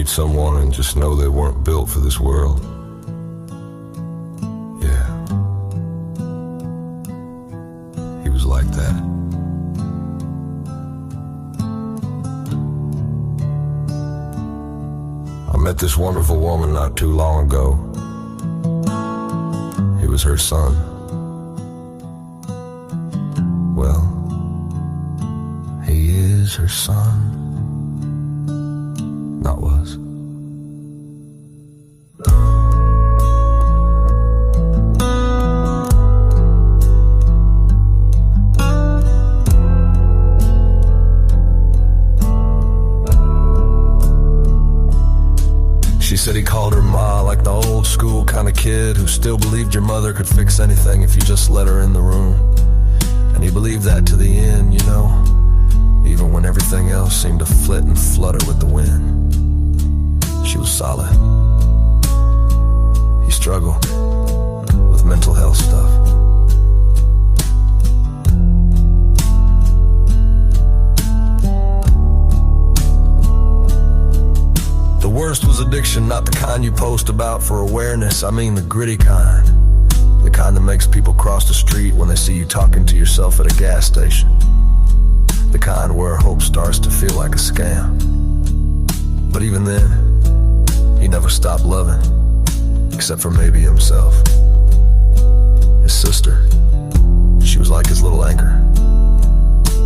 someone and just know they weren't built for this world. Yeah. He was like that. I met this wonderful woman not too long ago. He was her son. Well, he is her son. Not was. She said he called her Ma like the old school kind of kid who still believed your mother could fix anything if you just let her in the room. And he believed that to the end, you know, even when everything else seemed to flit and flutter with the wind. She was solid. He struggled with mental health stuff. The worst was addiction, not the kind you post about for awareness. I mean the gritty kind. The kind that makes people cross the street when they see you talking to yourself at a gas station. The kind where hope starts to feel like a scam. But even then, he never stopped loving, except for maybe himself. His sister, she was like his little anchor.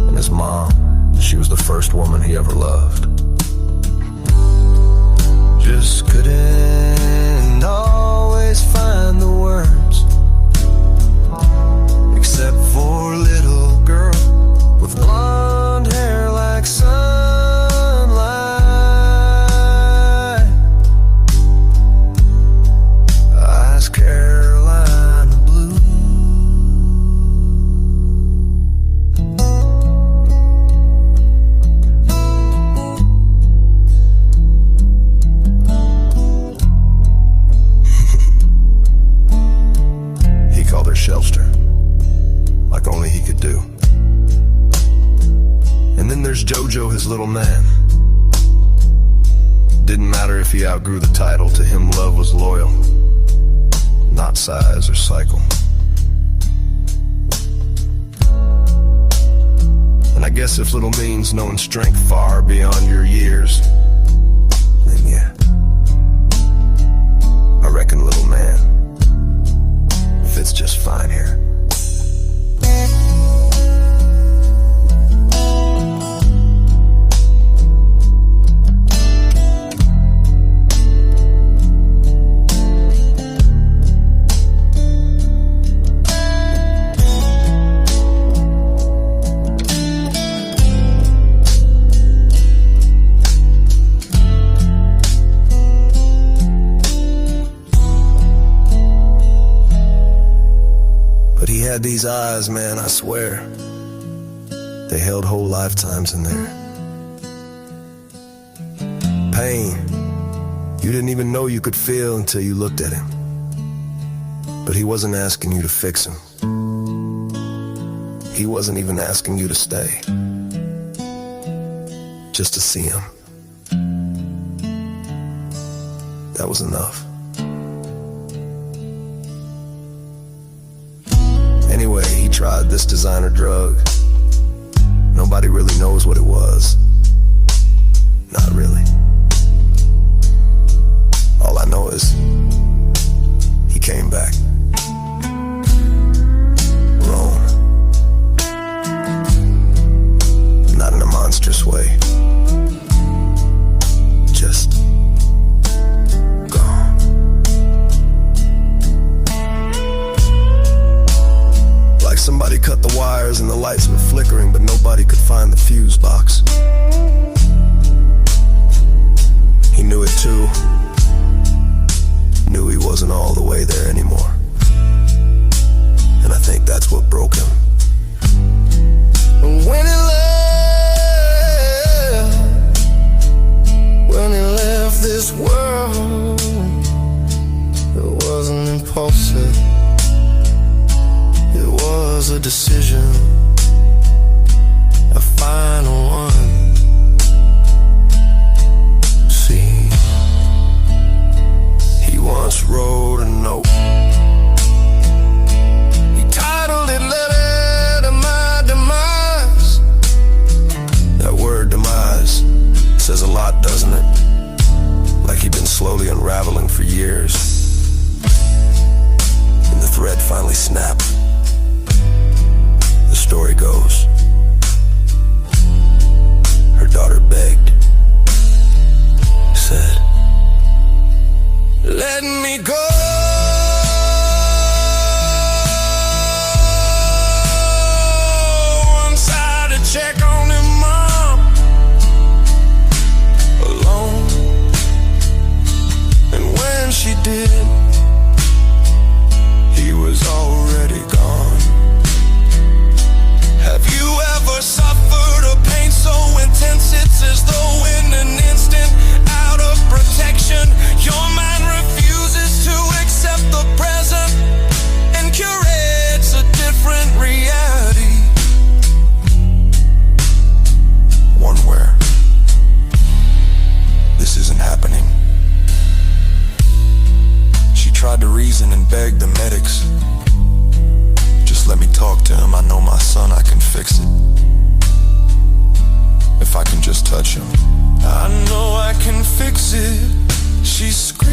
And his mom, she was the first woman he ever loved. Just couldn't always find the words, except for a little girl with blonde hair like sunlight, eyes Carolina blue. He called her Joester, like only he could do. And then there's Jojo, his little man. Didn't matter if he outgrew the title, to him love was loyal, not size or cycle. And I guess if little means knowing strength far beyond your years, then yeah, I reckon little man fits just fine here. But he had these eyes, man, I swear. They held whole lifetimes in there. Pain you didn't even know you could feel until you looked at him. But he wasn't asking you to fix him. He wasn't even asking you to stay. Just to see him. That was enough. Anyway, he tried this designer drug. Nobody really knows what it was. Not really. All I know is he came back. Wrong. Not in a monstrous way. Just gone. Like somebody cut the wires and the lights were flickering, but nobody could find the fuse box. He knew it too. Knew he wasn't all the way there anymore. And I think that's what broke him. When he left this world, it wasn't impulsive. It was a decision, a final one. See, years, and the thread finally snapped. The story goes, her daughter begged, said, "Let me go. Inside to check on him, Mom, alone." And when she did, he was already gone. Have you ever suffered a pain so intense it's as though in an instant, out of protection, your mind refuses to accept the present and curates a different reality? One where this isn't happening. She tried to reason and beg the medics, "Just let me talk to him. I know my son, I can fix it. If I can just touch him, I know I can fix it." She screamed.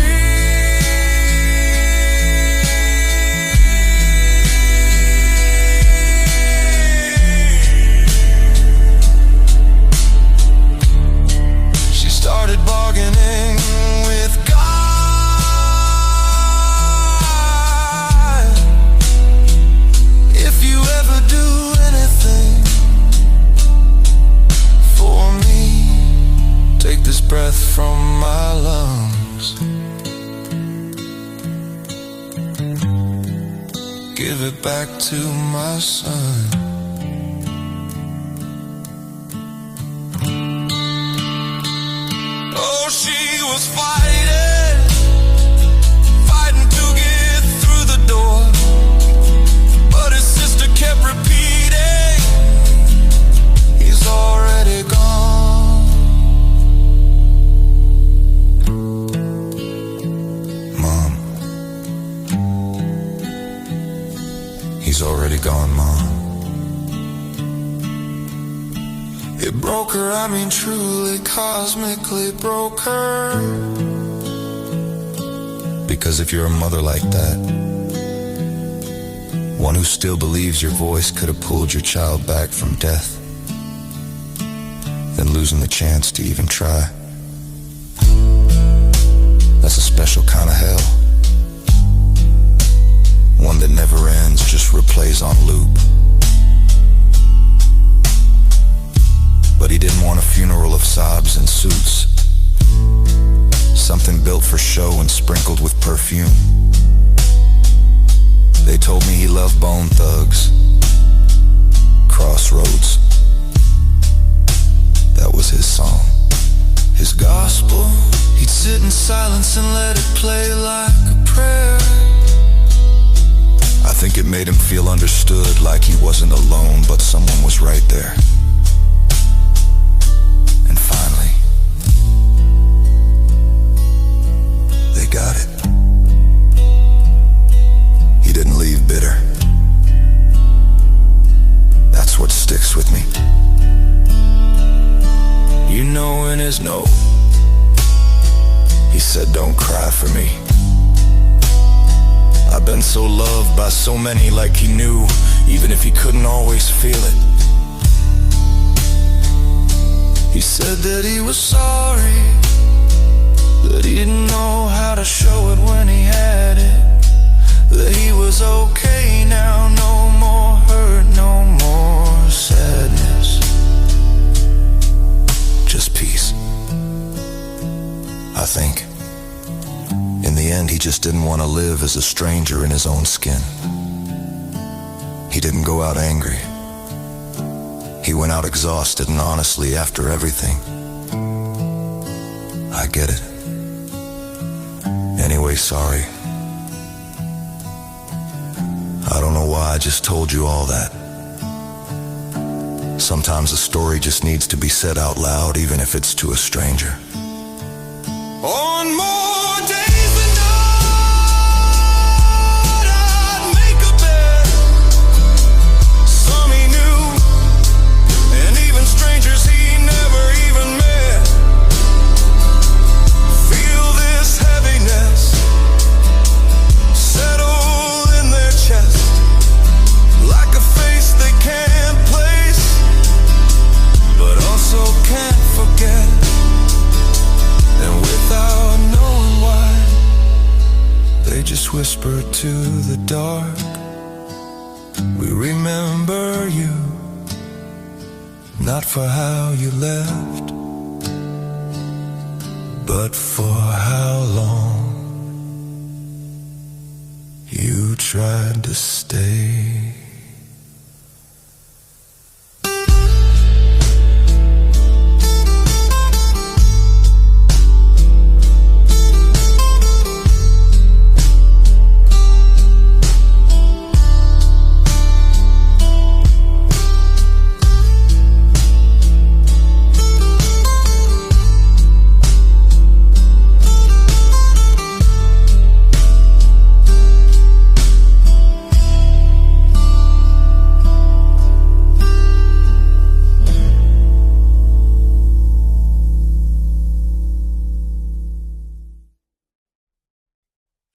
She started bargaining with God. "If you ever do anything for me, take this breath from my lungs. Give it back to my son." Oh, she was fighting to get through the door, but his sister kept repeating, "He's already gone." "Mom, he's already gone, Mom." It broke her, I mean truly cosmically broke her. Because if you're a mother like that, one who still believes your voice could have pulled your child back from death, then losing the chance to even try, that's a special kind of hell. One that never ends, just replays on loop. But he didn't want a funeral of sobs and suits, something built for show and sprinkled with perfume. They told me he loved Bone Thugs, Crossroads. That was his song, his gospel. He'd sit in silence and let it play like a prayer. I think it made him feel understood, like he wasn't alone, but someone was right there. And finally, they got it. He didn't leave bitter. That's what sticks with me. You know, in his note, he said, "Don't cry for me. I've been so loved by so many," like he knew, even if he couldn't always feel it. He said that he was sorry, that he didn't know how to show it when he had it, that he was okay now, no more hurt, no more sadness, just peace. I think in the end he just didn't want to live as a stranger in his own skin. He didn't go out angry. He went out exhausted, and honestly, after everything, I get it. Anyway, sorry. I don't know why I just told you all that. Sometimes a story just needs to be said out loud, even if it's to a stranger. On more days than not, I'd make a bed. Some he knew, and even strangers he never even met. Feel this heaviness They just whisper to the dark, we remember you, not for how you left, but for how long you tried to stay.